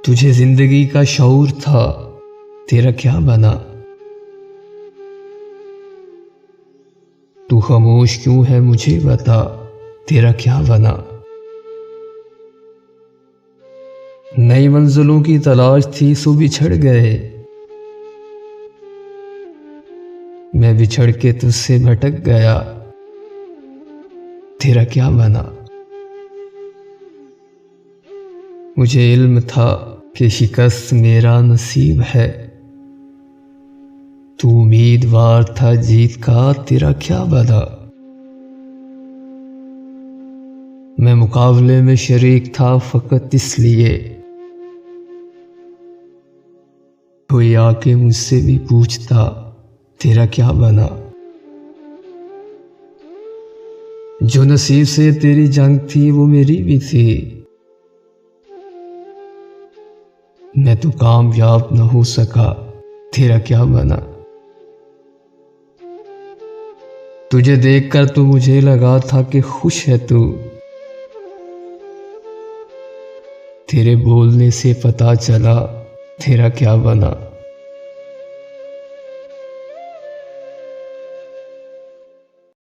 تجھے زندگی کا شعور تھا، تیرا کیا بنا؟ تو خاموش کیوں ہے مجھے بتا، تیرا کیا بنا؟ نئی منزلوں کی تلاش تھی سو بچھڑ گئے، میں بچھڑ کے تجھ سے بھٹک گیا، تیرا کیا بنا؟ مجھے علم تھا کہ شکست میرا نصیب ہے، تو امیدوار تھا جیت کا، تیرا کیا بنا؟ میں مقابلے میں شریک تھا فقط اس لیے، کوئی آ کے مجھ سے بھی پوچھتا تیرا کیا بنا؟ جو نصیب سے تیری جنگ تھی وہ میری بھی تھی، میں تو کامیاب نہ ہو سکا، تیرا کیا بنا؟ تجھے دیکھ کر تو مجھے لگا تھا کہ خوش ہے تو، تیرے بولنے سے پتا چلا تیرا کیا بنا؟